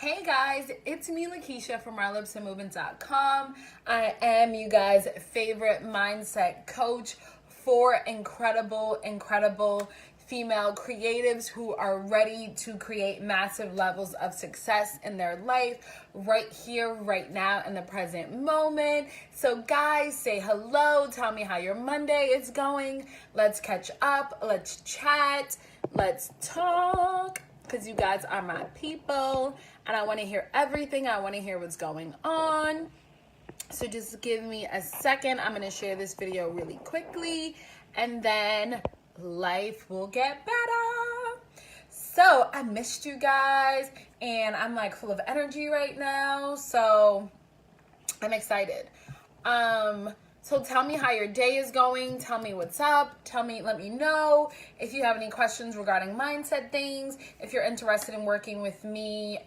Hey guys, it's me Lakeisha from ourlipsandmovement.com. I am you guys' favorite mindset coach for incredible female creatives who are ready to create massive levels of success in their life right here, right now, in the present moment. So guys, say hello, tell me how your Monday is going. Let's catch up, let's chat, let's talk, because you guys are my people and I want to hear everything. I want to hear what's going on. So just give me a second. I'm going to share this video really quickly and then life will get better. So I missed you guys and I'm like full of energy right now. So I'm excited. So tell me how your day is going. Tell me what's up. Let me know if you have any questions regarding mindset things. If you're interested in working with me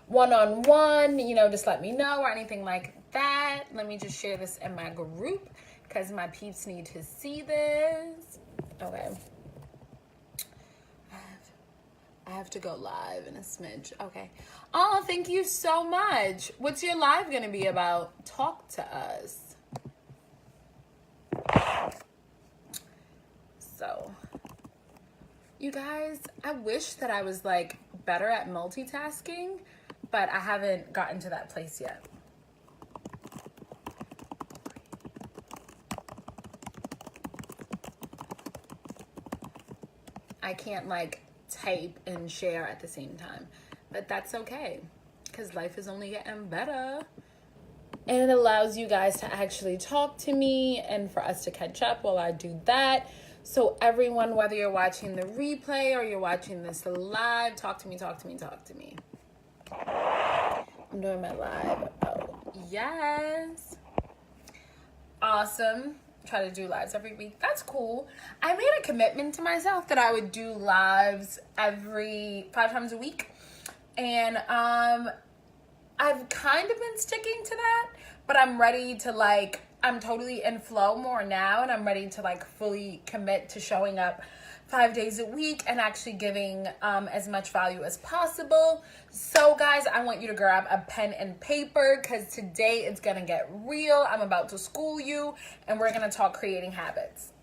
one-on-one, just let me know or anything like that. Let me just share this in my group because my peeps need to see this. Okay. I have to go live in a smidge. Okay. Oh, thank you so much. What's your live going to be about? Talk to us. So, you guys, I wish that I was like better at multitasking, but I haven't gotten to that place yet. I can't like type and share at the same time, but that's okay because life is only getting better. And it allows you guys to actually talk to me and for us to catch up while I do that. So everyone, whether you're watching the replay or you're watching this live, talk to me. I'm doing my live. Oh, yes. Awesome. Try to do lives every week. That's cool. I made a commitment to myself that I would do lives every 5 times a week. And I've kind of been sticking to that, but I'm ready to I'm totally in flow more now, and I'm ready to fully commit to showing up 5 days a week and actually giving as much value as possible. So guys, I want you to grab a pen and paper because today it's gonna get real. I'm about to school you and we're gonna talk creating habits.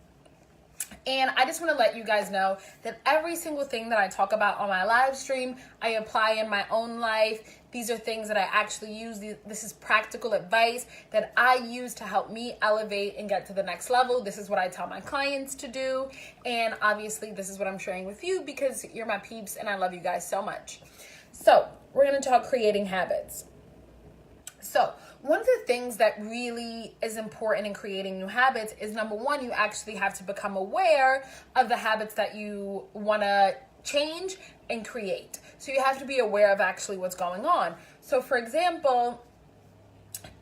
And I just want to let you guys know that every single thing that I talk about on my live stream, I apply in my own life. These are things that I actually use. This is practical advice that I use to help me elevate and get to the next level. This is what I tell my clients to do. And obviously, this is what I'm sharing with you because you're my peeps and I love you guys so much. So we're going to talk creating habits. So one of the things that really is important in creating new habits is, number one, you actually have to become aware of the habits that you want to change and create. So you have to be aware of actually what's going on. So for example,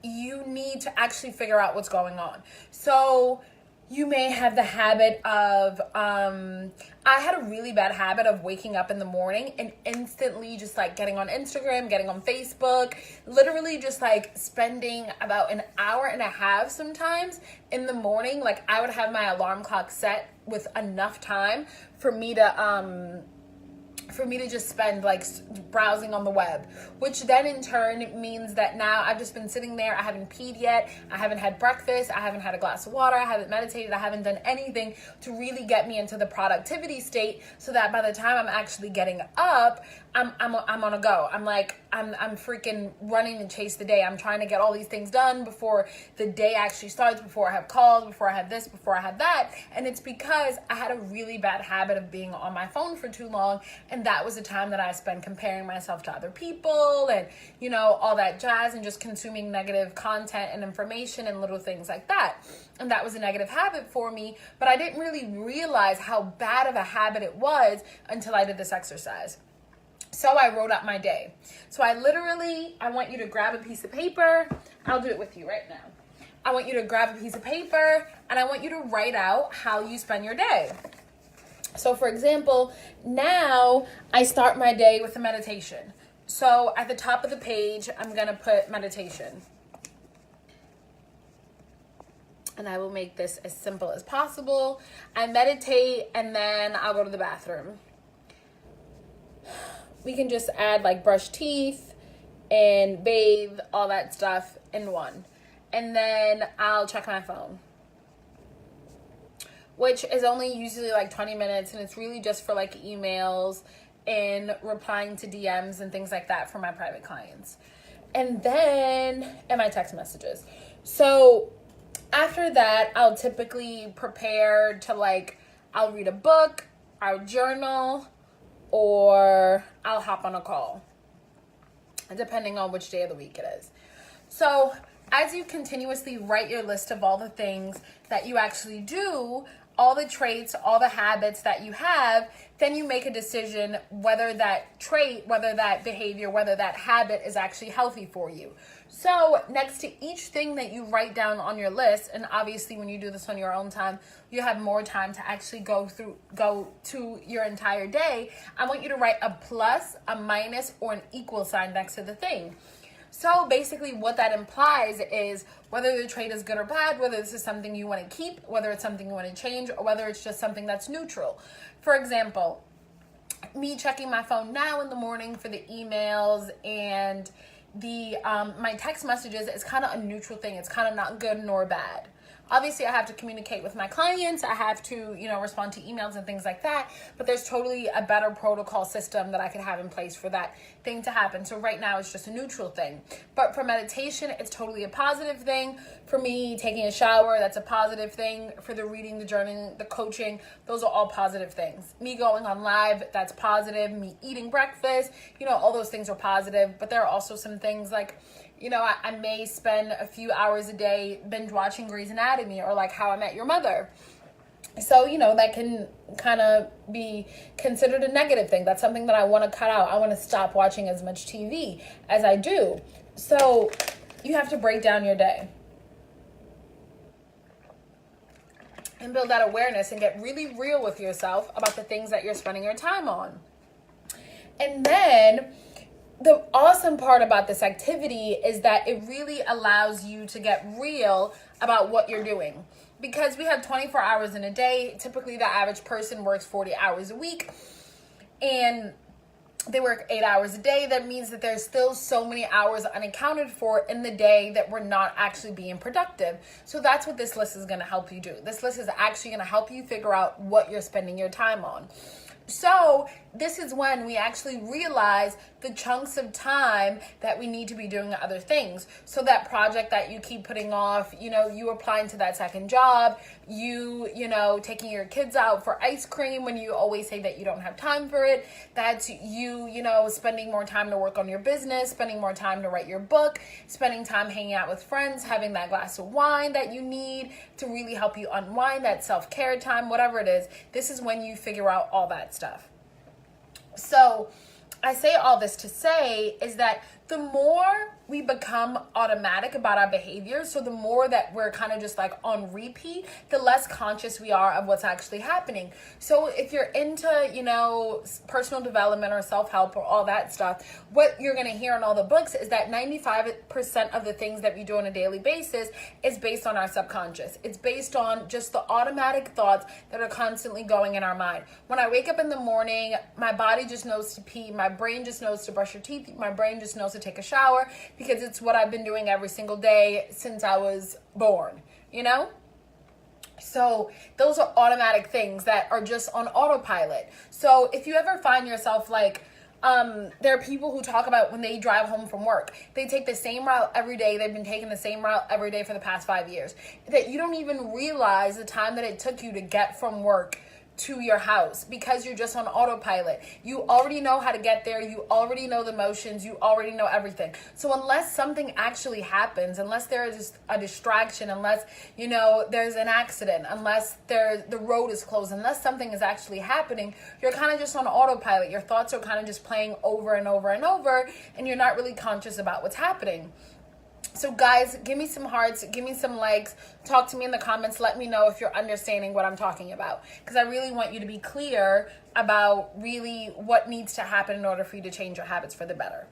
you need to actually figure out what's going on. So you may have the habit of, I had a really bad habit of waking up in the morning and instantly just getting on Instagram, getting on Facebook, literally just spending about an hour and a half sometimes in the morning. I would have my alarm clock set with enough time for me to just spend browsing on the web, which then in turn means that now I've just been sitting there. I haven't peed yet. I haven't had breakfast. I haven't had a glass of water. I haven't meditated. I haven't done anything to really get me into the productivity state so that by the time I'm actually getting up, I'm on a go. I'm freaking running to chase the day. I'm trying to get all these things done before the day actually starts, before I have calls, before I have this, before I have that. And it's because I had a really bad habit of being on my phone for too long. And that was the time that I spent comparing myself to other people and, all that jazz and just consuming negative content and information and little things like that. And that was a negative habit for me, but I didn't really realize how bad of a habit it was until I did this exercise. So I wrote up my day. So I want you to grab a piece of paper. I'll do it with you right now. I want you to grab a piece of paper and I want you to write out how you spend your day. So for example, now I start my day with a meditation. So at the top of the page, I'm going to put meditation. And I will make this as simple as possible. I meditate and then I'll go to the bathroom. we can just add like brush teeth and bathe, all that stuff in one. And then I'll check my phone, which is only usually like 20 minutes, and it's really just for like emails and replying to DMs and things like that for my private clients. And my text messages. So after that, I'll typically prepare to like, I'll read a book, I'll journal, or I'll hop on a call, depending on which day of the week it is. So as you continuously write your list of all the things that you actually do, all the traits, all the habits that you have, then you make a decision whether that trait, whether that behavior, whether that habit is actually healthy for you. So next to each thing that you write down on your list, and obviously when you do this on your own time, you have more time to actually go to your entire day. I want you to write a plus, a minus, or an equal sign next to the thing. So basically what that implies is whether the trait is good or bad, whether this is something you want to keep, whether it's something you want to change, or whether it's just something that's neutral. For example, me checking my phone now in the morning for the emails and the my text messages is kind of a neutral thing. It's kind of not good nor bad. Obviously, I have to communicate with my clients. I have to, respond to emails and things like that. But there's totally a better protocol system that I could have in place for that thing to happen. So right now, it's just a neutral thing. But for meditation, it's totally a positive thing. For me, taking a shower, that's a positive thing. For the reading, the journaling, the coaching, those are all positive things. Me going on live, that's positive. Me eating breakfast, all those things are positive. But there are also some things like, I may spend a few hours a day binge watching Grey's Anatomy or like How I Met Your Mother. So, that can kind of be considered a negative thing. That's something that I want to cut out. I want to stop watching as much TV as I do. So you have to break down your day and build that awareness and get really real with yourself about the things that you're spending your time on. And then the awesome part about this activity is that it really allows you to get real about what you're doing. Because we have 24 hours in a day. Typically, the average person works 40 hours a week. And they work 8 hours a day. That means that there's still so many hours unaccounted for in the day that we're not actually being productive. So that's what this list is going to help you do. This list is actually going to help you figure out what you're spending your time on. So this is when we actually realize the chunks of time that we need to be doing other things. So that project that you keep putting off, you applying to that second job, you taking your kids out for ice cream when you always say that you don't have time for it. That's you spending more time to work on your business, spending more time to write your book, spending time hanging out with friends, having that glass of wine that you need to really help you unwind, that self-care time, whatever it is. This is when you figure out all that stuff. So I say all this to say is that the more we become automatic about our behavior, so the more that we're kind of just like on repeat, the less conscious we are of what's actually happening. So if you're into, personal development or self-help or all that stuff, what you're going to hear in all the books is that 95% of the things that we do on a daily basis is based on our subconscious. It's based on just the automatic thoughts that are constantly going in our mind. When I wake up in the morning, my body just knows to pee, my brain just knows to brush your teeth, my brain just knows to take a shower, because it's what I've been doing every single day since I was born, So those are automatic things that are just on autopilot. So if you ever find yourself like, there are people who talk about when they drive home from work, they take the same route every day. They've been taking the same route every day for the past 5 years. That you don't even realize the time that it took you to get from work to your house because you're just on autopilot. You already know how to get there. You already know the motions. You already know everything. So unless something actually happens, unless there is a distraction, unless, there's an accident, unless the road is closed, unless something is actually happening, you're kind of just on autopilot. Your thoughts are kind of just playing over and over and over, and you're not really conscious about what's happening. So guys, give me some hearts, give me some likes, talk to me in the comments, let me know if you're understanding what I'm talking about. Because I really want you to be clear about really what needs to happen in order for you to change your habits for the better.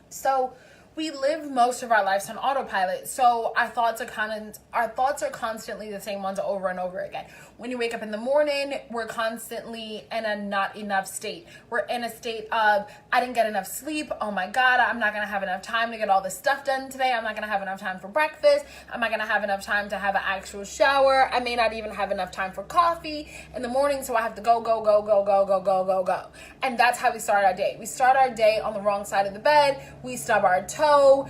So we live most of our lives on autopilot. So our thoughts are constantly the same ones over and over again. When you wake up in the morning, we're constantly in a not enough state. We're in a state of, I didn't get enough sleep. Oh my God, I'm not going to have enough time to get all this stuff done today. I'm not going to have enough time for breakfast. I'm not going to have enough time to have an actual shower. I may not even have enough time for coffee in the morning. So I have to go. And that's how we start our day. We start our day on the wrong side of the bed. We stub our toe,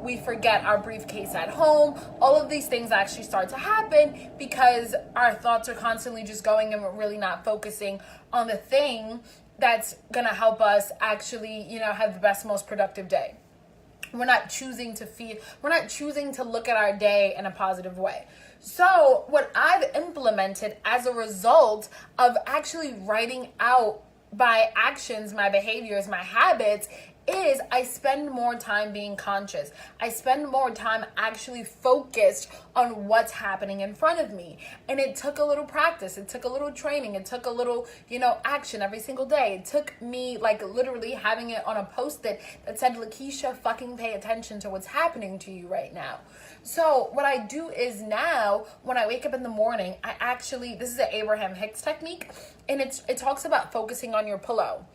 we forget our briefcase at home. All of these things actually start to happen because our thoughts are constantly just going and we're really not focusing on the thing that's going to help us actually, have the best, most productive day. We're not choosing to look at our day in a positive way. So what I've implemented as a result of actually writing out my actions, my behaviors, my habits, is I spend more time being conscious. I spend more time actually focused on what's happening in front of me. And it took a little practice. It took a little training. It took a little, action every single day. It took me literally having it on a Post-it that said, Lakeisha, fucking pay attention to what's happening to you right now. So what I do is now when I wake up in the morning, this is an Abraham Hicks technique, and it talks about focusing on your pillow.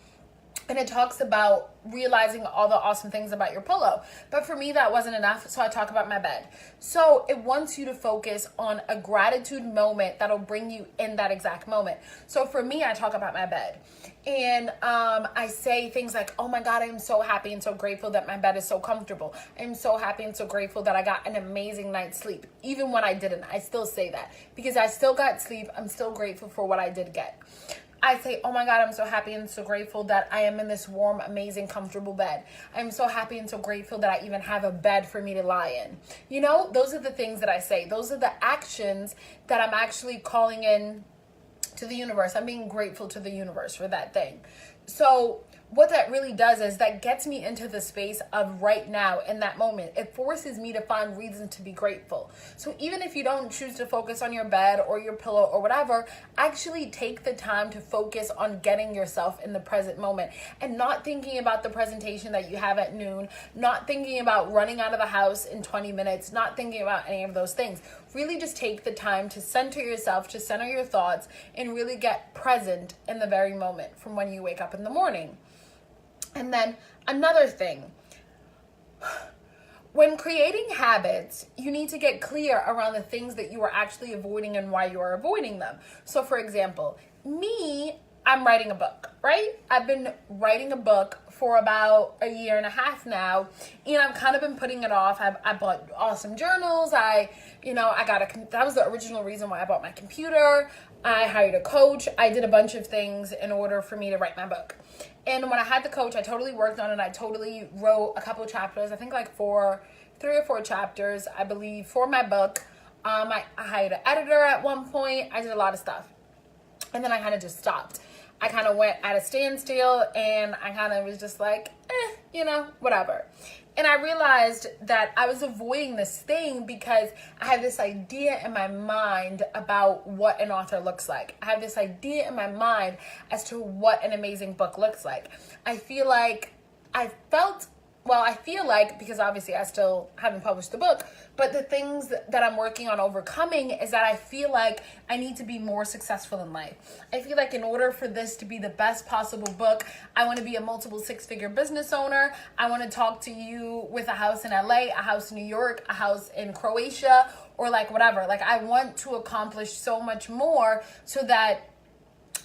And it talks about realizing all the awesome things about your pillow. But for me, that wasn't enough, so I talk about my bed. So it wants you to focus on a gratitude moment that'll bring you in that exact moment. So for me, I talk about my bed. And I say things like, oh my God, I am so happy and so grateful that my bed is so comfortable. I'm so happy and so grateful that I got an amazing night's sleep. Even when I didn't, I still say that. Because I still got sleep, I'm still grateful for what I did get. I say, oh my God, I'm so happy and so grateful that I am in this warm, amazing, comfortable bed. I'm so happy and so grateful that I even have a bed for me to lie in. Those are the things that I say. Those are the actions that I'm actually calling in to the universe. I'm being grateful to the universe for that thing. So what that really does is that gets me into the space of right now in that moment. It forces me to find reasons to be grateful. So even if you don't choose to focus on your bed or your pillow or whatever, actually take the time to focus on getting yourself in the present moment and not thinking about the presentation that you have at noon, not thinking about running out of the house in 20 minutes, not thinking about any of those things. Really just take the time to center yourself, to center your thoughts, and really get present in the very moment from when you wake up in the morning. And then another thing, when creating habits, you need to get clear around the things that you are actually avoiding and why you are avoiding them. So for example, I'm writing a book, right? I've been writing a book for about a year and a half now, and I've kind of been putting it off. I bought awesome journals. That was the original reason why I bought my computer. I hired a coach. I did a bunch of things in order for me to write my book. And when I had the coach, I totally worked on it. I totally wrote a couple of chapters. I think 3 or 4 chapters, I believe, for my book. I hired an editor at one point. I did a lot of stuff. And then I kind of just stopped. I kind of went at a standstill and I kind of was just like, whatever. And I realized that I was avoiding this thing because I had this idea in my mind about what an author looks like. I have this idea in my mind as to what an amazing book looks like. I feel like, because obviously I still haven't published the book, but the things that I'm working on overcoming is that I feel like I need to be more successful in life. I feel like in order for this to be the best possible book, I want to be a multiple 6-figure business owner. I want to talk to you with a house in LA, a house in New York, a house in Croatia, or whatever. I want to accomplish so much more so that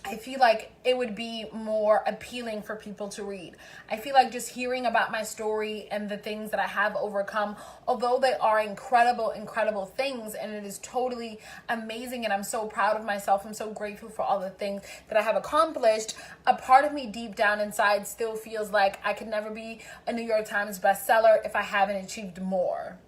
I feel like it would be more appealing for people to read. I feel like just hearing about my story and the things that I have overcome, although they are incredible, incredible things, and it is totally amazing, and I'm so proud of myself. I'm so grateful for all the things that I have accomplished. A part of me deep down inside still feels like I could never be a New York Times bestseller if I haven't achieved more.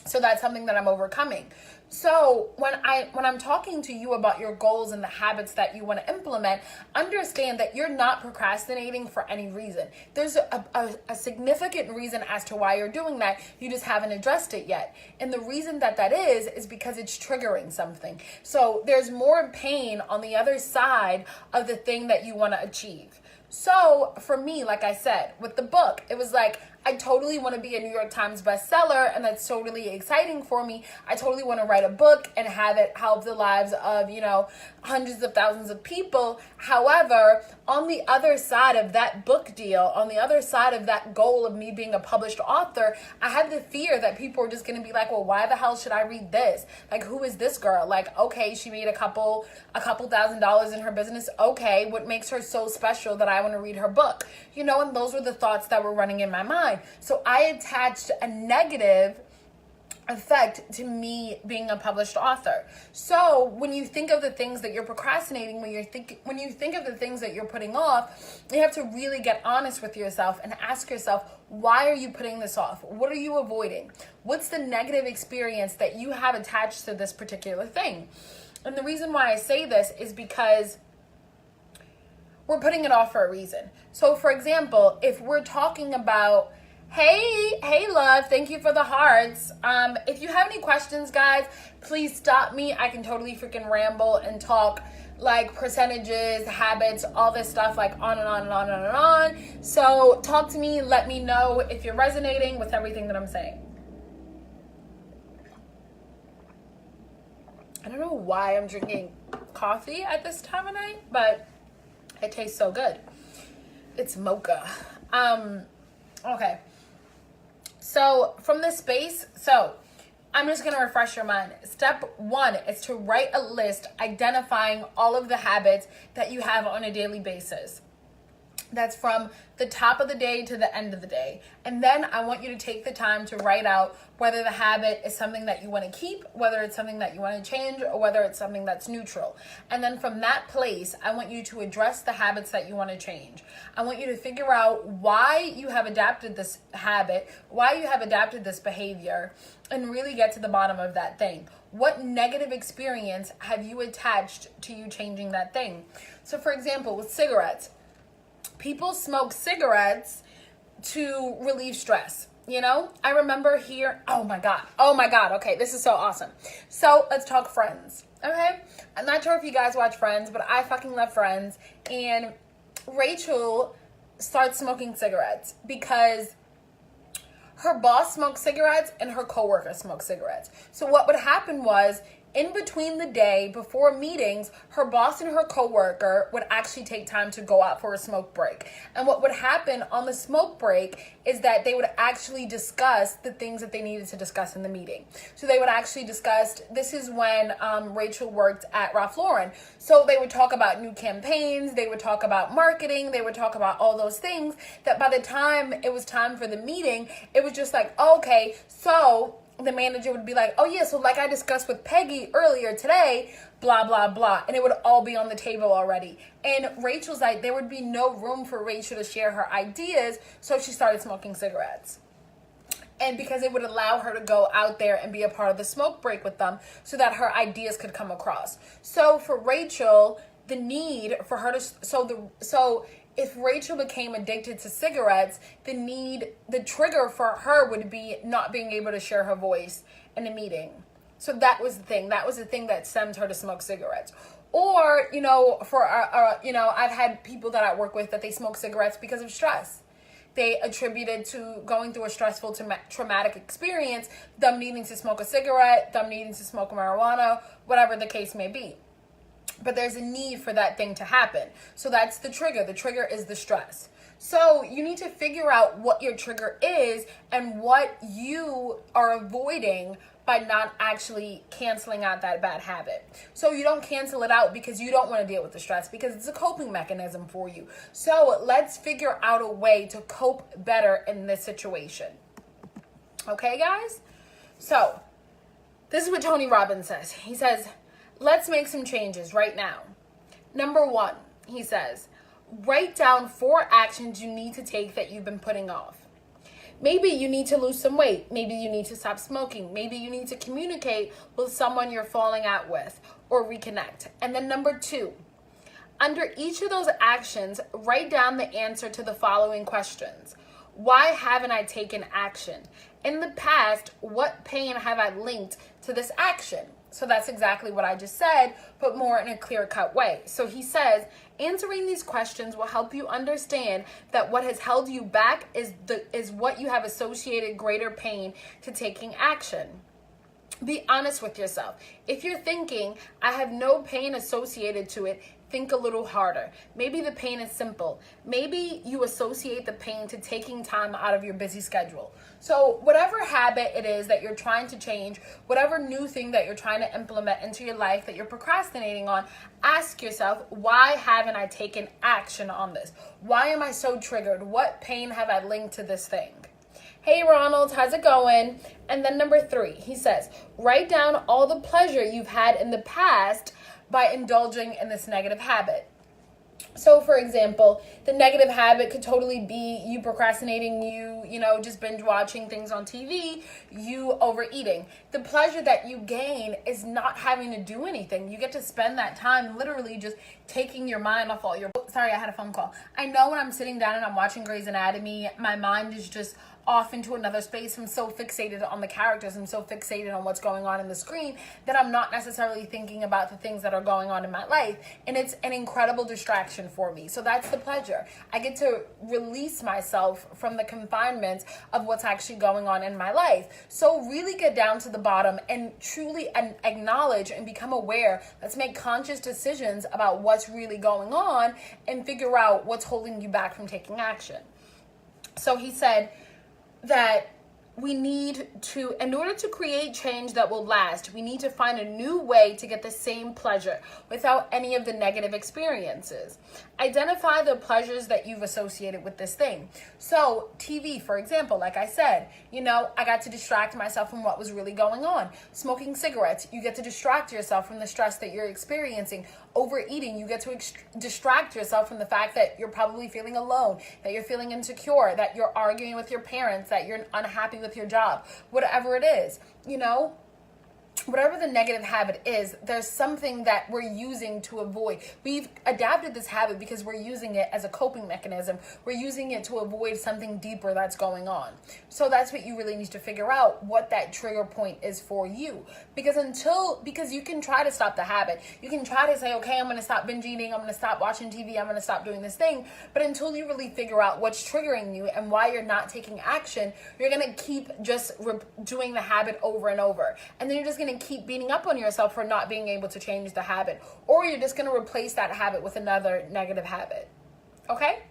So that's something that I'm overcoming. So when I'm talking to you about your goals and the habits that you want to implement, understand that you're not procrastinating for any reason. There's a significant reason as to why you're doing that. You just haven't addressed it yet. And the reason that is because it's triggering something. So there's more pain on the other side of the thing that you want to achieve. So for me, like I said, with the book, it was like, I totally want to be a New York Times bestseller, and that's totally exciting for me. I totally want to write a book and have it help the lives of, hundreds of thousands of people. However, on the other side of that book deal, on the other side of that goal of me being a published author, I had the fear that people are just going to be like, well, why the hell should I read this? Like, who is this girl? Like, okay, she made a couple $1,000s in her business. Okay, what makes her so special that I want to read her book? And those were the thoughts that were running in my mind. So I attached a negative effect to me being a published author. So when you think of the things that you're procrastinating, when you think of the things that you're putting off, you have to really get honest with yourself and ask yourself, why are you putting this off? What are you avoiding? What's the negative experience that you have attached to this particular thing? And the reason why I say this is because we're putting it off for a reason. So for example, if we're talking about, Hey, love, thank you for the hearts. If you have any questions, guys, please stop me. I can totally freaking ramble and talk like percentages, habits, all this stuff, like on and on and on and on. So talk to me. Let me know if you're resonating with everything that I'm saying. I don't know why I'm drinking coffee at this time of night, but it tastes so good. It's mocha. Okay. So from this space, I'm just going to refresh your mind. Step 1 is to write a list identifying all of the habits that you have on a daily basis. That's from the top of the day to the end of the day. And then I want you to take the time to write out whether the habit is something that you want to keep, whether it's something that you want to change, or whether it's something that's neutral. And then from that place, I want you to address the habits that you want to change. I want you to figure out why you have adapted this habit, why you have adapted this behavior, and really get to the bottom of that thing. What negative experience have you attached to you changing that thing? So for example, with cigarettes, people smoke cigarettes to relieve stress. I remember here, oh my God. Okay, this is so awesome. So let's talk Friends, okay? I'm not sure if you guys watch Friends, but I fucking love Friends. And Rachel starts smoking cigarettes because her boss smoked cigarettes and her coworker smoked cigarettes. So what would happen was, in between the day, before meetings, her boss and her coworker would actually take time to go out for a smoke break. And what would happen on the smoke break is that they would actually discuss the things that they needed to discuss in the meeting. So they would actually discuss, this is when Rachel worked at Ralph Lauren. So they would talk about new campaigns, they would talk about marketing, they would talk about all those things that by the time it was time for the meeting, it was just like, okay, so the manager would be like, oh yeah, so like I discussed with Peggy earlier today, blah, blah, blah. And it would all be on the table already. And Rachel's like, there would be no room for Rachel to share her ideas. So she started smoking cigarettes. And because it would allow her to go out there and be a part of the smoke break with them so that her ideas could come across. So for Rachel, the need for her to, if Rachel became addicted to cigarettes, the trigger for her would be not being able to share her voice in a meeting. So that was the thing. That was the thing that stemmed her to smoke cigarettes. Or, I've had people that I work with that they smoke cigarettes because of stress. They attributed to going through a stressful traumatic experience, them needing to smoke a cigarette, them needing to smoke marijuana, whatever the case may be. But there's a need for that thing to happen. So that's the trigger. The trigger is the stress. So you need to figure out what your trigger is and what you are avoiding by not actually canceling out that bad habit. So you don't cancel it out because you don't want to deal with the stress, because it's a coping mechanism for you. So let's figure out a way to cope better in this situation. Okay, guys? So this is what Tony Robbins says. He says, let's make some changes right now. Number 1, he says, write down 4 actions you need to take that you've been putting off. Maybe you need to lose some weight. Maybe you need to stop smoking. Maybe you need to communicate with someone you're falling out with or reconnect. And then number 2, under each of those actions, write down the answer to the following questions. Why haven't I taken action? In the past, what pain have I linked to this action? So that's exactly what I just said, but more in a clear-cut way. So he says, answering these questions will help you understand that what has held you back is what you have associated greater pain to taking action. Be honest with yourself. If you're thinking, I have no pain associated to it, think a little harder. Maybe the pain is simple. Maybe you associate the pain to taking time out of your busy schedule. So whatever habit it is that you're trying to change, whatever new thing that you're trying to implement into your life that you're procrastinating on, ask yourself, why haven't I taken action on this? Why am I so triggered? What pain have I linked to this thing? Hey Ronald, how's it going? And then number 3, he says, write down all the pleasure you've had in the past by indulging in this negative habit. So for example, the negative habit could totally be you procrastinating, you just binge watching things on TV, you overeating. The pleasure that you gain is not having to do anything. You get to spend that time literally just taking your mind off all your... Sorry, I had a phone call. I know when I'm sitting down and I'm watching Grey's Anatomy, my mind is just off into another space. I'm so fixated on the characters. I'm so fixated on what's going on in the screen that I'm not necessarily thinking about the things that are going on in my life. And it's an incredible distraction for me. So that's the pleasure. I get to release myself from the confinements of what's actually going on in my life. So really get down to the bottom and truly acknowledge and become aware. Let's make conscious decisions about what's really going on and figure out what's holding you back from taking action. So he said that we need to, in order to create change that will last, we need to find a new way to get the same pleasure without any of the negative experiences. Identify the pleasures that you've associated with this thing. So TV, for example, like I said, I got to distract myself from what was really going on. Smoking cigarettes, you get to distract yourself from the stress that you're experiencing. Overeating, you get to distract yourself from the fact that you're probably feeling alone, that you're feeling insecure, that you're arguing with your parents, that you're unhappy with your job, whatever it is, whatever the negative habit is, there's something that we're using to avoid. We've adapted this habit because we're using it as a coping mechanism. We're using it to avoid something deeper that's going on. So that's what you really need to figure out, what that trigger point is for you. Because you can try to stop the habit. You can try to say, okay, I'm going to stop binge eating. I'm going to stop watching TV. I'm going to stop doing this thing. But until you really figure out what's triggering you and why you're not taking action, you're going to keep just doing the habit over and over. And then you're just going to keep beating up on yourself for not being able to change the habit, or you're just going to replace that habit with another negative habit. Okay?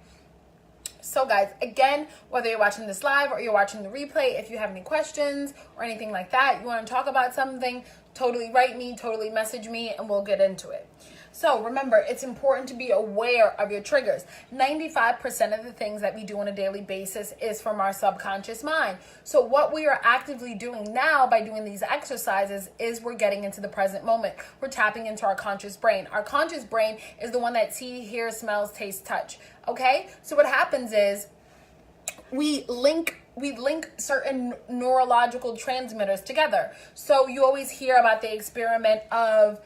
So guys, again, whether you're watching this live or you're watching the replay, if you have any questions or anything like that, you want to talk about something, totally write me, totally message me, and we'll get into it. So remember, it's important to be aware of your triggers. 95% of the things that we do on a daily basis is from our subconscious mind. So what we are actively doing now by doing these exercises is we're getting into the present moment. We're tapping into our conscious brain. Our conscious brain is the one that sees, hears, smells, tastes, touch. Okay? So what happens is we link certain neurological transmitters together. So you always hear about the experiment of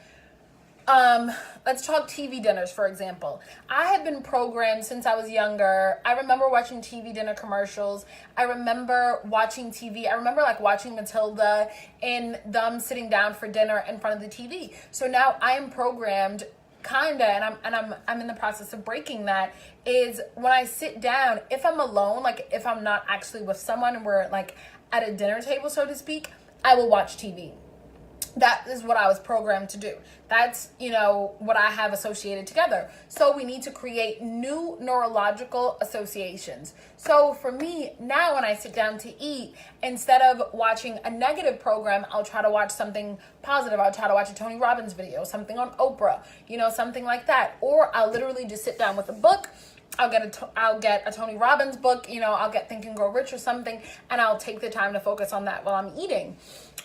let's talk TV dinners, for example. I have been programmed since I was younger. I remember watching TV dinner commercials. I remember watching TV. I remember watching Matilda and them sitting down for dinner in front of the TV. So now I am programmed and I'm in the process of breaking that, is when I sit down, if I'm alone, if I'm not actually with someone and we're at a dinner table, so to speak, I will watch TV. That is what I was programmed to do. That's, what I have associated together. So we need to create new neurological associations. So for me, now when I sit down to eat, instead of watching a negative program, I'll try to watch something positive. I'll try to watch a Tony Robbins video, something on Oprah, something like that. Or I'll literally just sit down with a book. I'll get a Tony Robbins book, I'll get Think and Grow Rich or something, and I'll take the time to focus on that while I'm eating.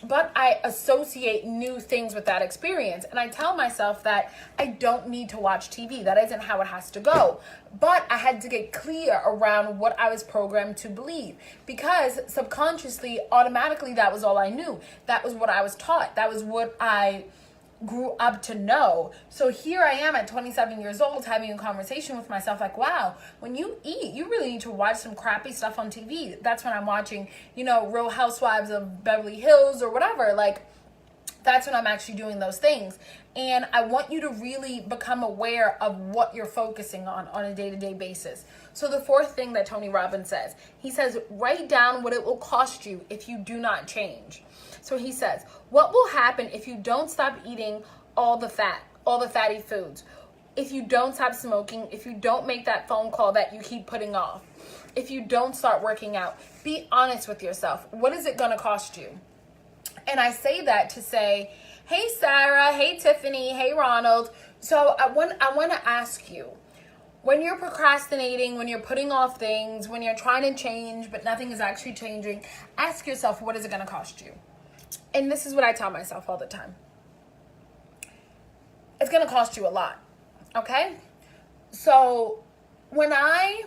But I associate new things with that experience, and I tell myself that I don't need to watch TV. That isn't how it has to go. But I had to get clear around what I was programmed to believe, because subconsciously, automatically, that was all I knew. That was what I was taught. That was what I grew up to know. So here I am at 27 years old having a conversation with myself wow, when you eat, you really need to watch some crappy stuff on TV. That's when I'm watching, Real Housewives of Beverly Hills or whatever. that's when I'm actually doing those things. And I want you to really become aware of what you're focusing on a day-to-day basis. So the fourth thing that Tony Robbins says, he says, write down what it will cost you if you do not change. So he says, what will happen if you don't stop eating all the fatty foods? If you don't stop smoking, if you don't make that phone call that you keep putting off, if you don't start working out, be honest with yourself. What is it going to cost you? And I say that to say, hey, Sarah, hey, Tiffany, hey, Ronald. So I want to ask you, when you're procrastinating, when you're putting off things, when you're trying to change, but nothing is actually changing, ask yourself, what is it going to cost you? And this is what I tell myself all the time. It's going to cost you a lot. Okay? So when I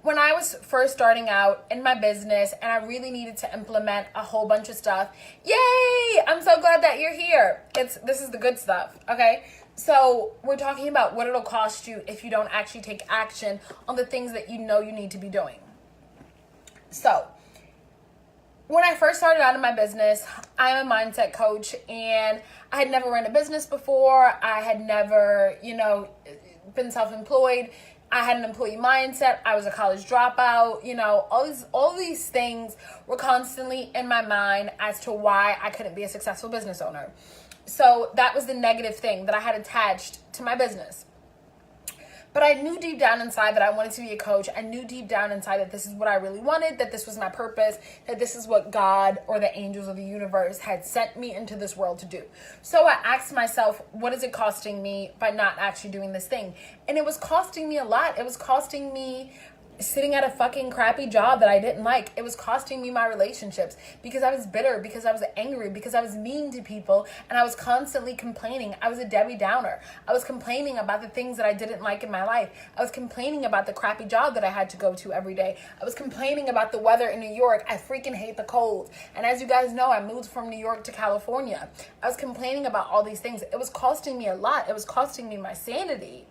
was first starting out in my business and I really needed to implement a whole bunch of stuff, yay! I'm so glad that you're here. This is the good stuff, okay? So we're talking about what it'll cost you if you don't actually take action on the things that you know you need to be doing. So when I first started out in my business, I'm a mindset coach, and I had never run a business before. I had never, been self-employed. I had an employee mindset. I was a college dropout. All these things were constantly in my mind as to why I couldn't be a successful business owner. So that was the negative thing that I had attached to my business. But I knew deep down inside that I wanted to be a coach. I knew deep down inside that this is what I really wanted, that this was my purpose, that this is what God or the angels of the universe had sent me into this world to do. So I asked myself, what is it costing me by not actually doing this thing? And it was costing me a lot. It was costing me sitting at a fucking crappy job that I didn't like. It was costing me my relationships because I was bitter, because I was angry, because I was mean to people, and I was constantly complaining. I was a Debbie Downer. I was complaining about the things that I didn't like in my life. I was complaining about the crappy job that I had to go to every day. I was complaining about the weather in New York. I freaking hate the cold. And as you guys know, I moved from New York to California. I was complaining about all these things. It was costing me a lot. It was costing me my sanity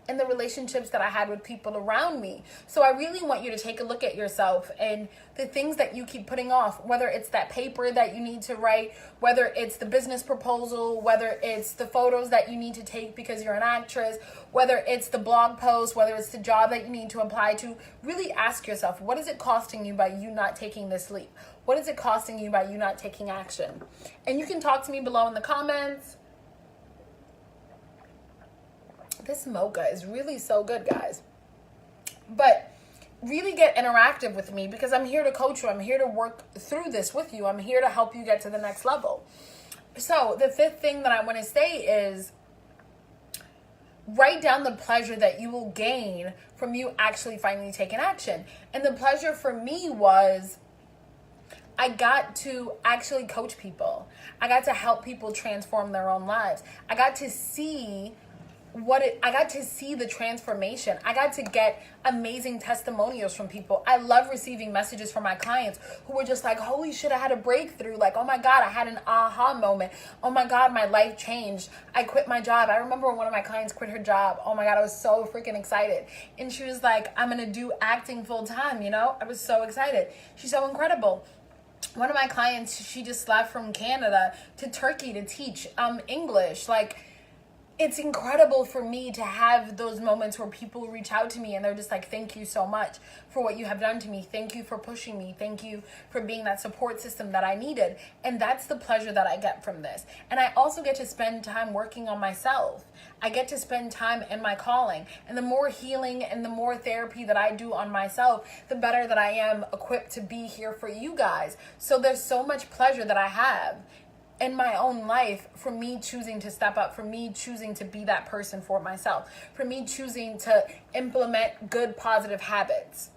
and the relationships that I had with people around me. So I really want you to take a look at yourself and the things that you keep putting off, whether it's that paper that you need to write, whether it's the business proposal, whether it's the photos that you need to take because you're an actress, whether it's the blog post, whether it's the job that you need to apply to. Really ask yourself, what is it costing you by you not taking this leap? What is it costing you by you not taking action? And you can talk to me below in the comments. This mocha is really so good, guys. But really get interactive with me because I'm here to coach you. I'm here to work through this with you. I'm here to help you get to the next level. So the fifth thing that I want to say is write down the pleasure that you will gain from you actually finally taking action. And the pleasure for me was I got to actually coach people. I got to help people transform their own lives. I got to see the transformation. I got to get amazing testimonials from people. I love receiving messages from my clients who were just like, holy shit, I had a breakthrough. Like, oh my God, I had an aha moment. Oh my God, my life changed. I quit my job. I remember when one of my clients quit her job. Oh my God, I was so freaking excited. And she was like, I'm going to do acting full time. I was so excited. She's so incredible. One of my clients, she just left from Canada to Turkey to teach English. Like, it's incredible for me to have those moments where people reach out to me and they're just like, thank you so much for what you have done to me. Thank you for pushing me. Thank you for being that support system that I needed. And that's the pleasure that I get from this. And I also get to spend time working on myself. I get to spend time in my calling. And the more healing and the more therapy that I do on myself, the better that I am equipped to be here for you guys. So there's so much pleasure that I have in my own life for me choosing to step up, for me choosing to be that person for myself, for me choosing to implement good positive habits.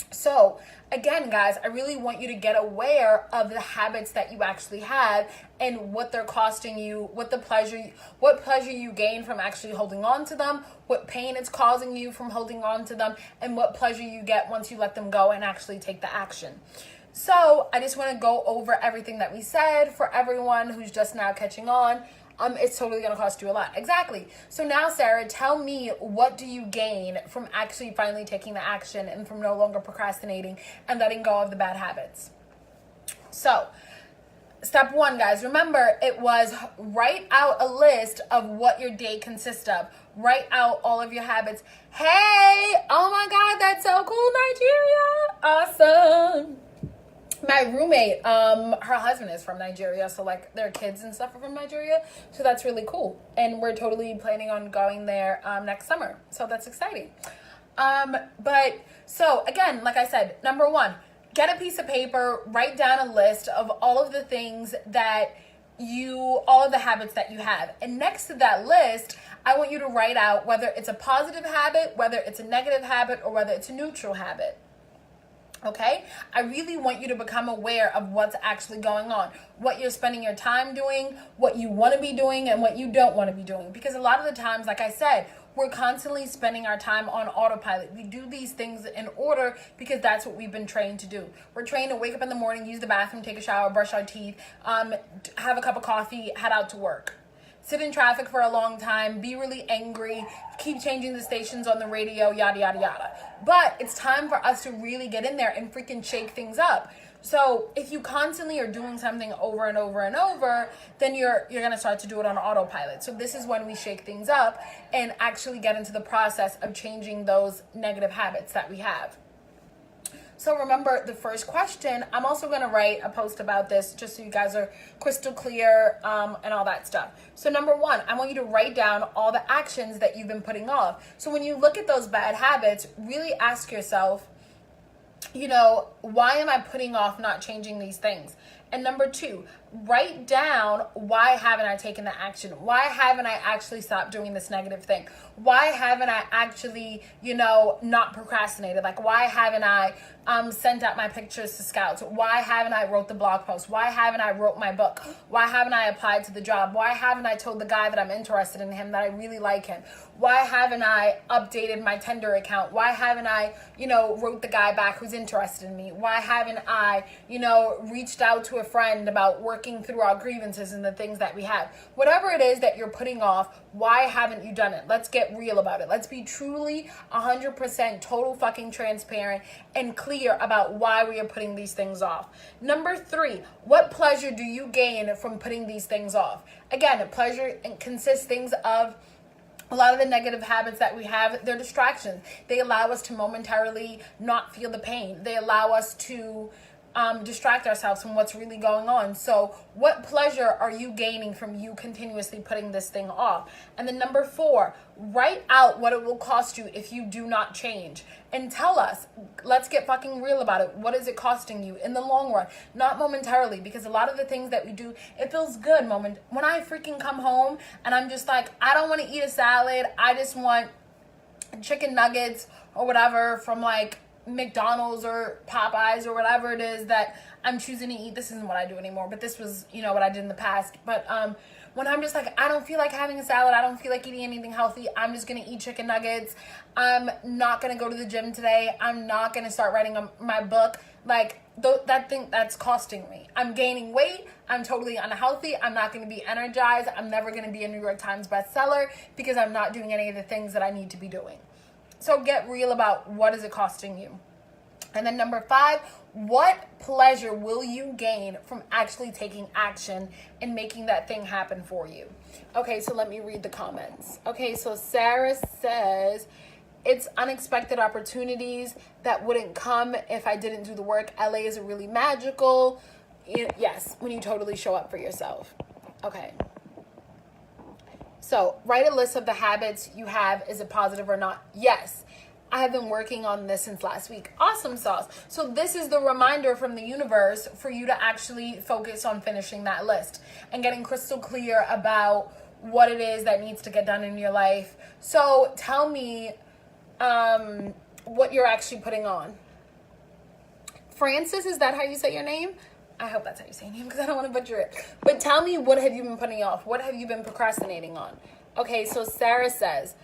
So again, guys, I really want you to get aware of the habits that you actually have and what they're costing you, what pleasure you gain from actually holding on to them, what pain it's causing you from holding on to them, and what pleasure you get once you let them go and actually take the action. So I just want to go over everything that we said for everyone who's just now catching on. It's totally going to cost you a lot. Exactly. So now, Sarah, tell me, what do you gain from actually finally taking the action and from no longer procrastinating and letting go of the bad habits? So Step one, guys, remember it was write out a list of what your day consists of. Write out all of your habits. Hey, oh my God, that's so cool, Nigeria. Awesome. My roommate, her husband is from Nigeria, so like their kids and stuff are from Nigeria, so that's really cool. And we're totally planning on going there next summer, so that's exciting. But so again, like I said, number one, get a piece of paper, write down a list of all of the things that all of the habits that you have. And next to that list, I want you to write out whether it's a positive habit, whether it's a negative habit, or whether it's a neutral habit. Okay? I really want you to become aware of what's actually going on, what you're spending your time doing, what you want to be doing, and what you don't want to be doing. Because a lot of the times, like I said, we're constantly spending our time on autopilot. We do these things in order because that's what we've been trained to do. We're trained to wake up in the morning, use the bathroom, take a shower, brush our teeth, have a cup of coffee, head out to work. Sit in traffic for a long time, be really angry, keep changing the stations on the radio, yada, yada, yada. But it's time for us to really get in there and freaking shake things up. So if you constantly are doing something over and over and over, then you're going to start to do it on autopilot. So this is when we shake things up and actually get into the process of changing those negative habits that we have. So remember the first question, I'm also going to write a post about this just so you guys are crystal clear and all that stuff. So number one, I want you to write down all the actions that you've been putting off. So when you look at those bad habits, really ask yourself, why am I putting off not changing these things? And number two, write down, why haven't I taken the action? Why haven't I actually stopped doing this negative thing? Why haven't I actually, not procrastinated? Like, why haven't I sent out my pictures to scouts? Why haven't I wrote the blog post? Why haven't I wrote my book? Why haven't I applied to the job? Why haven't I told the guy that I'm interested in him, that I really like him? Why haven't I updated my Tinder account? Why haven't I, wrote the guy back who's interested in me? Why haven't I, reached out to a friend about working through our grievances and the things that we have? Whatever it is that you're putting off, why haven't you done it? Let's get real about it. Let's be truly 100% total fucking transparent and clear about why we are putting these things off. Number three, what pleasure do you gain from putting these things off? Again, pleasure consists things of a lot of the negative habits that we have. They're distractions. They allow us to momentarily not feel the pain. They allow us to distract ourselves from what's really going on. So what pleasure are you gaining from you continuously putting this thing off? And then number four, write out what it will cost you if you do not change. And tell us, let's get fucking real about it. What is it costing you in the long run? Not momentarily, because a lot of the things that we do, it feels good when I freaking come home and I'm just like, I don't want to eat a salad. I just want chicken nuggets or whatever from like McDonald's or Popeyes or whatever it is that I'm choosing to eat. This isn't what I do anymore, but this was, what I did in the past. But when I'm just like, I don't feel like having a salad, I don't feel like eating anything healthy, I'm just going to eat chicken nuggets. I'm not going to go to the gym today. I'm not going to start writing my book. Like, that's costing me. I'm gaining weight. I'm totally unhealthy. I'm not going to be energized. I'm never going to be a New York Times bestseller because I'm not doing any of the things that I need to be doing. So get real about what is it costing you. And then number five, what pleasure will you gain from actually taking action and making that thing happen for you? Okay, so let me read the comments. Okay, so Sarah says, it's unexpected opportunities that wouldn't come if I didn't do the work. LA is really magical. Yes, when you totally show up for yourself. Okay. So write a list of the habits you have. Is it positive or not? Yes. I have been working on this since last week. Awesome sauce. So this is the reminder from the universe for you to actually focus on finishing that list and getting crystal clear about what it is that needs to get done in your life. So tell me what you're actually putting on. Francis, is that how you say your name? I hope that's how you say your name because I don't want to butcher it. But tell me, what have you been putting off? What have you been procrastinating on? Okay, so Sarah says,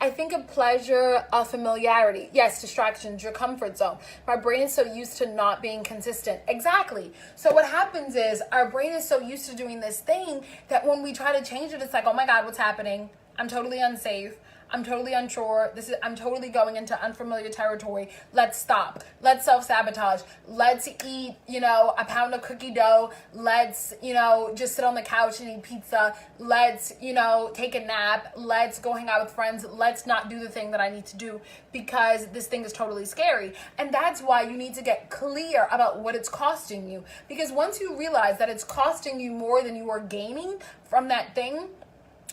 I think of pleasure, of familiarity. Yes, distractions, your comfort zone. My brain is so used to not being consistent. Exactly. So what happens is our brain is so used to doing this thing that when we try to change it, it's like, oh my God, what's happening? I'm totally unsafe. I'm totally unsure. I'm totally going into unfamiliar territory. Let's stop. Let's self-sabotage. Let's eat, a pound of cookie dough. Let's, just sit on the couch and eat pizza. Let's, take a nap. Let's go hang out with friends. Let's not do the thing that I need to do because this thing is totally scary. And that's why you need to get clear about what it's costing you. Because once you realize that it's costing you more than you are gaining from that thing,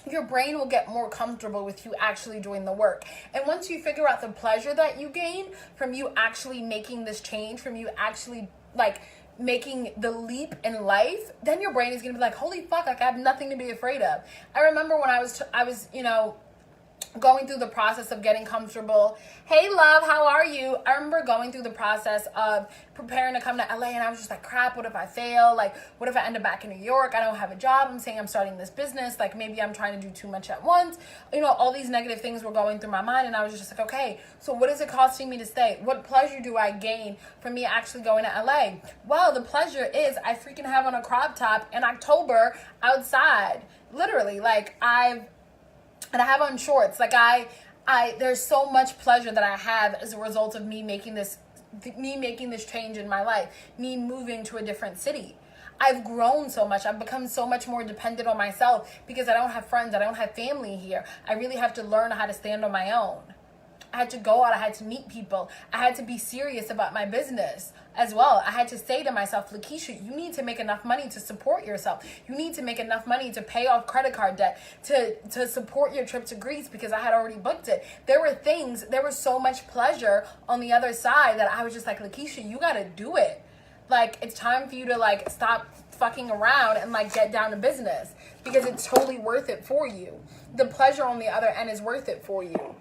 your brain will get more comfortable with you actually doing the work. And once you figure out the pleasure that you gain from you actually making this change, from you actually making the leap in life, then your brain is going to be like, holy fuck, I have nothing to be afraid of. I remember when I was going through the process of getting comfortable. Hey love, how are you? I remember going through the process of preparing to come to LA, and I was just like, crap, what if I fail? What if I end up back in New York? I don't have a job. I'm saying I'm starting this business. Maybe I'm trying to do too much at once. All these negative things were going through my mind, and I was just like, okay, so what is it costing me to stay? What pleasure do I gain from me actually going to LA? Well, the pleasure is I freaking have on a crop top in October outside. Literally, and I have on shorts. There's so much pleasure that I have as a result of me making this change in my life, me moving to a different city. I've grown so much. I've become so much more dependent on myself because I don't have friends. I don't have family here. I really have to learn how to stand on my own. I had to go out. I had to meet people. I had to be serious about my business as well. I had to say to myself, Lakeisha, you need to make enough money to support yourself. You need to make enough money to pay off credit card debt, to support your trip to Greece because I had already booked it. There was so much pleasure on the other side that I was just like, Lakeisha, you got to do it. It's time for you to stop fucking around and get down to business because it's totally worth it for you. The pleasure on the other end is worth it for you.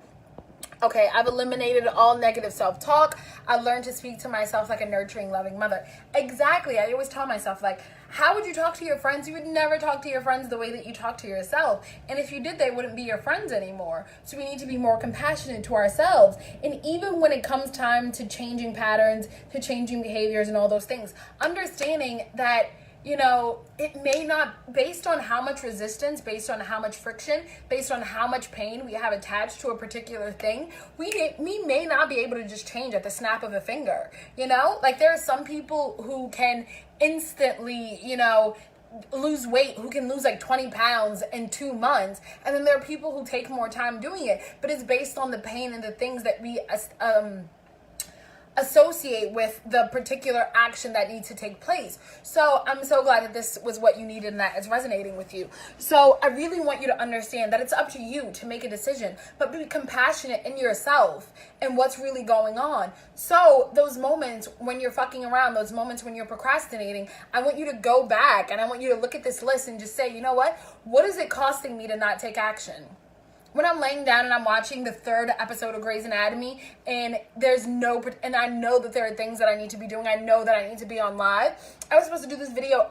Okay, I've eliminated all negative self-talk. I've learned to speak to myself like a nurturing, loving mother. Exactly. I always tell myself, how would you talk to your friends? You would never talk to your friends the way that you talk to yourself. And if you did, they wouldn't be your friends anymore. So we need to be more compassionate to ourselves. And even when it comes time to changing patterns, to changing behaviors and all those things, understanding that it may not, based on how much resistance, based on how much friction, based on how much pain we have attached to a particular thing, we may not be able to just change at the snap of a finger. There are some people who can instantly, lose weight, who can lose 20 pounds in 2 months. And then there are people who take more time doing it, but it's based on the pain and the things that we, associate with the particular action that needs to take place. So I'm so glad that this was what you needed and that is resonating with you. So I really want you to understand that it's up to you to make a decision, but be compassionate in yourself and what's really going on. So those moments when you're fucking around, those moments when you're procrastinating, I want you to go back and I want you to look at this list and just say, you know what is it costing me to not take action? When I'm laying down and I'm watching the 3rd episode of Grey's Anatomy and and I know that there are things that I need to be doing. I know that I need to be on live. I was supposed to do this video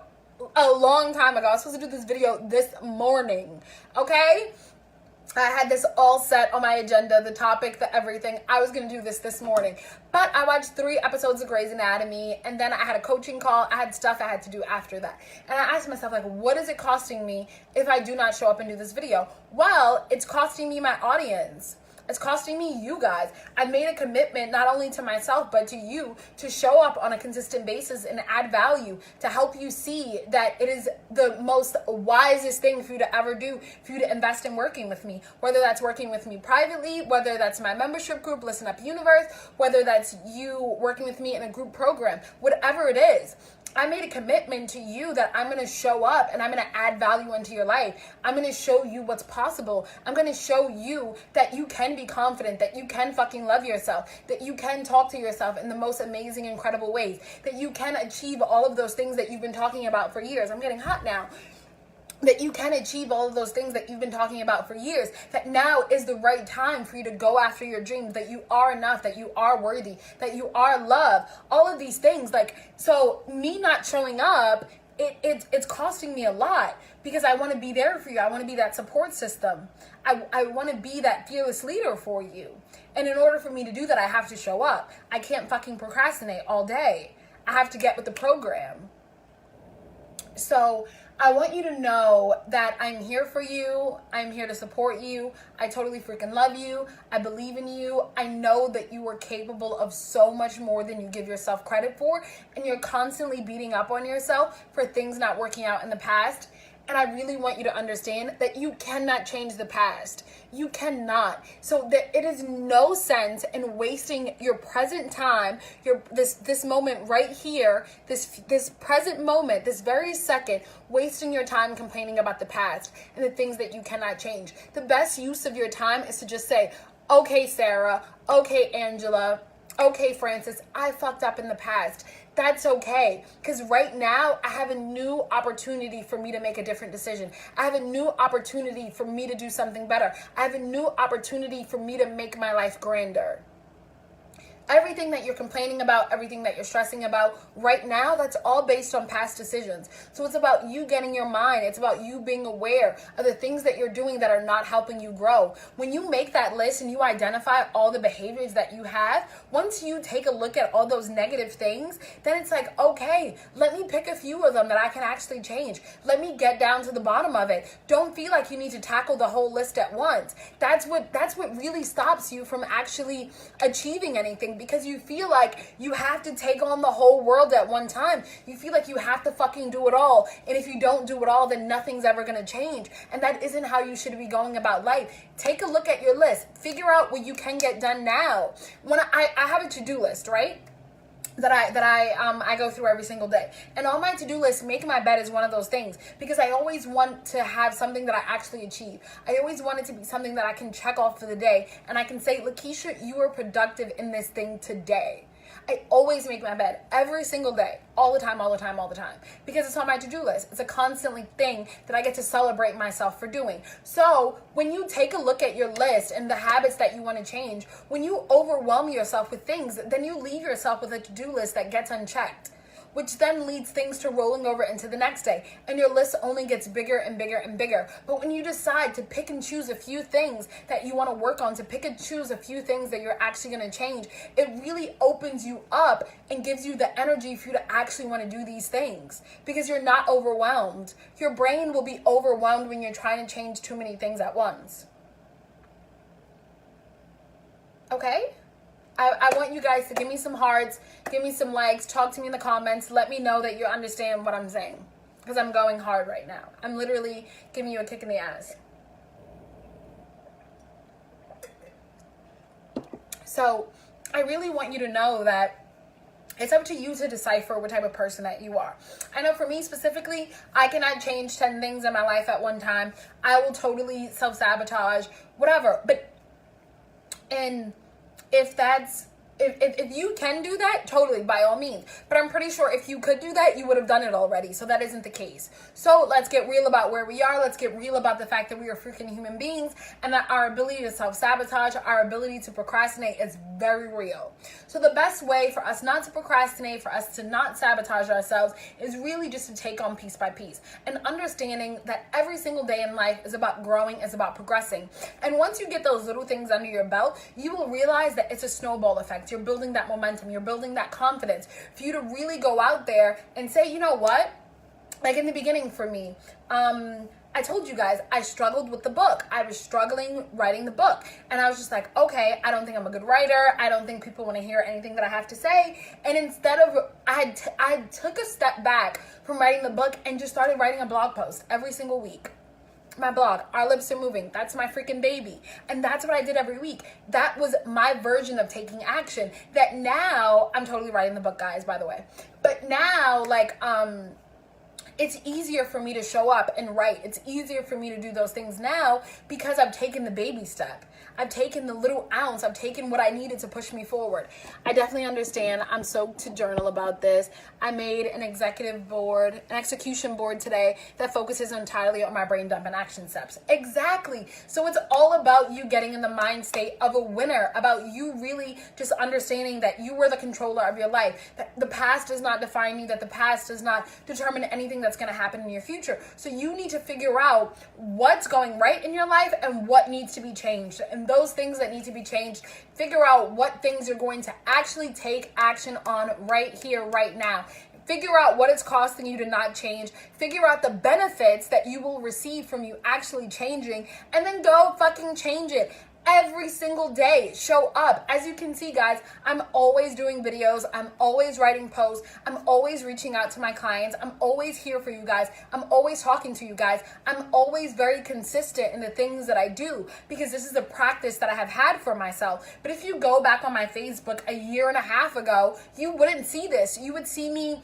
a long time ago. I was supposed to do this video this morning, okay? I had this all set on my agenda, the topic, the everything. I was going to do this morning. But I watched 3 episodes of Grey's Anatomy, and then I had a coaching call. I had stuff I had to do after that. And I asked myself, what is it costing me if I do not show up and do this video? Well, it's costing me my audience. It's costing me you guys. I've made a commitment not only to myself, but to you to show up on a consistent basis and add value to help you see that it is the most wisest thing for you to ever do, for you to invest in working with me. Whether that's working with me privately, whether that's my membership group, Listen Up Universe, whether that's you working with me in a group program, whatever it is. I made a commitment to you that I'm going to show up and I'm going to add value into your life. I'm going to show you what's possible. I'm going to show you that you can be confident, that you can fucking love yourself, that you can talk to yourself in the most amazing, incredible ways, that you can achieve all of those things that you've been talking about for years. I'm getting hot now. That you can achieve all of those things that you've been talking about for years, that now is the right time for you to go after your dreams, that you are enough, that you are worthy, that you are loved, all of these things. So me not showing up, it's costing me a lot because I want to be there for you. I want to be that support system. I want to be that fearless leader for you. And in order for me to do that, I have to show up. I can't fucking procrastinate all day. I have to get with the program. So I want you to know that I'm here for you. I'm here to support you. I totally freaking love you. I believe in you. I know that you are capable of so much more than you give yourself credit for. And you're constantly beating up on yourself for things not working out in the past. And I really want you to understand that you cannot change the past. You cannot. So it is no sense in wasting your present time, this moment right here, this present moment, this very second, wasting your time complaining about the past and the things that you cannot change. The best use of your time is to just say, okay, Sarah, okay, Angela, okay, Francis, I fucked up in the past. That's okay, because right now I have a new opportunity for me to make a different decision. I have a new opportunity for me to do something better. I have a new opportunity for me to make my life grander. Everything that you're complaining about, everything that you're stressing about right now, that's all based on past decisions. So it's about you getting your mind. It's about you being aware of the things that you're doing that are not helping you grow. When you make that list and you identify all the behaviors that you have, once you take a look at all those negative things, then it's like, okay, let me pick a few of them that I can actually change. Let me get down to the bottom of it. Don't feel like you need to tackle the whole list at once. That's what really stops you from actually achieving anything, because you feel like you have to take on the whole world at one time. You feel like you have to fucking do it all. And if you don't do it all, then nothing's ever going to change. And that isn't how you should be going about life. Take a look at your list. Figure out what you can get done now. When I have a to-do list, right? That I go through every single day. And on my to-do list, making my bed is one of those things, because I always want to have something that I actually achieve. I always want it to be something that I can check off for the day, and I can say, Lakeisha, you were productive in this thing today. I always make my bed every single day, all the time, because it's on my to-do list. It's a constantly thing that I get to celebrate myself for doing. So when you take a look at your list and the habits that you want to change, when you overwhelm yourself with things, then you leave yourself with a to-do list that gets unchecked, which then leads things to rolling over into the next day. And your list only gets bigger and bigger and bigger. But when you decide to pick and choose a few things that you want to work on, to pick and choose a few things that you're actually going to change, it really opens you up and gives you the energy for you to actually want to do these things, because you're not overwhelmed. Your brain will be overwhelmed when you're trying to change too many things at once. Okay? I want you guys to give me some hearts, give me some likes, talk to me in the comments, let me know that you understand what I'm saying, because I'm going hard right now. I'm literally giving you a kick in the ass. So I really want you to know that it's up to you to decipher what type of person that you are. I know for me specifically, I cannot change 10 things in my life at one time. I will totally self-sabotage, whatever. If you can do that, totally, by all means. But I'm pretty sure if you could do that, you would have done it already. So that isn't the case. So let's get real about where we are. Let's get real about the fact that we are freaking human beings, and that our ability to self-sabotage, our ability to procrastinate is very real. So the best way for us not to procrastinate, for us to not sabotage ourselves, is really just to take on piece by piece, and understanding that every single day in life is about growing, is about progressing. And once you get those little things under your belt, you will realize that it's a snowball effect. You're building that momentum. You're building that confidence for you to really go out there and say, you know what? Like in the beginning for me, I told you guys, I struggled with the book. I was struggling writing the book. And I was just like, okay, I don't think I'm a good writer. I don't think people want to hear anything that I have to say. And instead of, I took a step back from writing the book and just started writing a blog post every single week. My blog, Our Lips Are Moving, that's my freaking baby. And that's what I did every week. That was my version of taking action. That now, I'm totally writing the book, guys, by the way. But now, it's easier for me to show up and write. It's easier for me to do those things now because I've taken the baby step. I've taken the little ounce. I've taken what I needed to push me forward. I definitely understand. I'm stoked to journal about this. I made an execution board today that focuses entirely on my brain dump and action steps. Exactly. So it's all about you getting in the mind state of a winner, about you really just understanding that you were the controller of your life, that the past does not define you, that the past does not determine anything that's going to happen in your future. So you need to figure out what's going right in your life and what needs to be changed. And those things that need to be changed, figure out what things you're going to actually take action on right here, right now. Figure out what it's costing you to not change. Figure out the benefits that you will receive from you actually changing, and then go fucking change it. Every single day, show up. As you can see, guys, I'm always doing videos. I'm always writing posts. I'm always reaching out to my clients. I'm always here for you guys. I'm always talking to you guys. I'm always very consistent in the things that I do, because this is a practice that I have had for myself. But if you go back on my Facebook a year and a half ago, you wouldn't see this. You would see me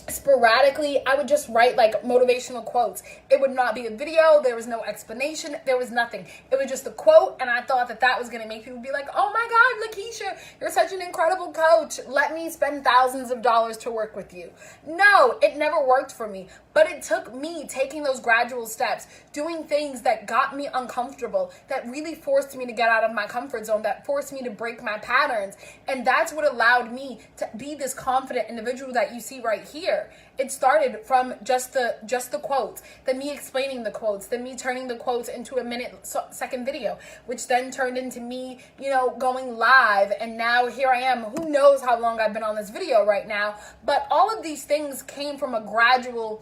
sporadically. I would just write like motivational quotes. It would not be a video. There was no explanation. There was nothing. It was just a quote, and I thought that was going to make people be like, oh my God, Lakeisha, you're such an incredible coach. Let me spend thousands of dollars to work with you. No, it never worked for me. But it took me taking those gradual steps, doing things that got me uncomfortable, that really forced me to get out of my comfort zone, that forced me to break my patterns. And that's what allowed me to be this confident individual that you see right here. It started from just the quotes, then me explaining the quotes, then me turning the quotes into a second video, which then turned into me, going live. And now here I am. Who knows how long I've been on this video right now, but all of these things came from a gradual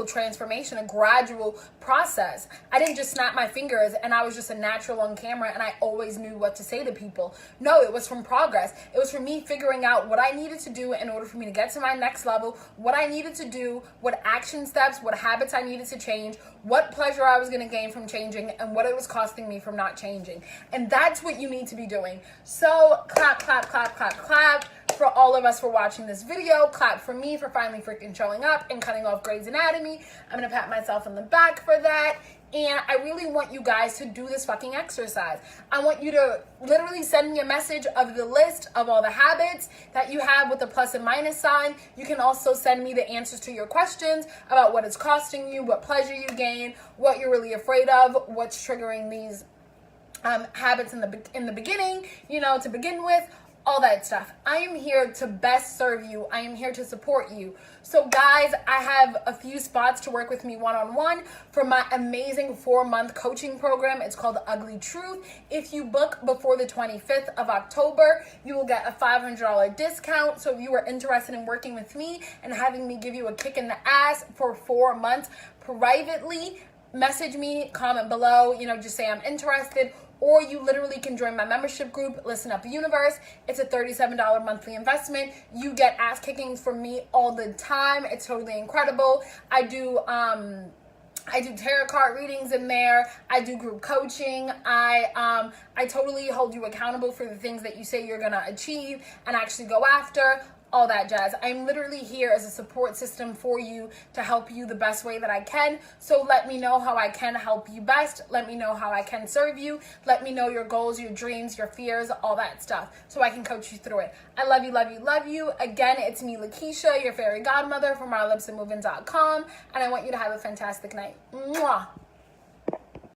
transformation, a gradual process. I didn't just snap my fingers and I was just a natural on camera and I always knew what to say to people. No, it was from progress. It was from me figuring out what I needed to do in order for me to get to my next level, what I needed to do, what action steps, what habits I needed to change, what pleasure I was going to gain from changing, and what it was costing me from not changing. And that's what you need to be doing. So clap, clap, clap, clap, clap for all of us for watching this video. Clap for me for finally freaking showing up and cutting off Grey's Anatomy. I'm gonna pat myself on the back for that. And I really want you guys to do this fucking exercise. I want you to literally send me a message of the list of all the habits that you have with the plus and minus sign. You can also send me the answers to your questions about what it's costing you, what pleasure you gain, what you're really afraid of, what's triggering these habits in the beginning, to begin with. All that stuff. I am here to best serve you. I am here to support you. So guys, I have a few spots to work with me one-on-one for my amazing 4-month coaching program. It's called The Ugly Truth. If you book before the 25th of October, you will get a $500 discount. So if you are interested in working with me and having me give you a kick in the ass for 4 months privately, message me, comment below, just say I'm interested. Or you literally can join my membership group, Listen Up Universe. It's a $37 monthly investment. You get ass kickings from me all the time. It's totally incredible. I do tarot card readings in there. I do group coaching. I totally hold you accountable for the things that you say you're gonna achieve and actually go after. All that jazz. I'm literally here as a support system for you to help you the best way that I can. So let me know how I can help you best. Let me know how I can serve you. Let me know your goals, your dreams, your fears, all that stuff, so I can coach you through it. I love you, love you, love you. Again, it's me, Lakeisha, your fairy godmother from OurLipsAndMovin.com, and I want you to have a fantastic night. Mwah.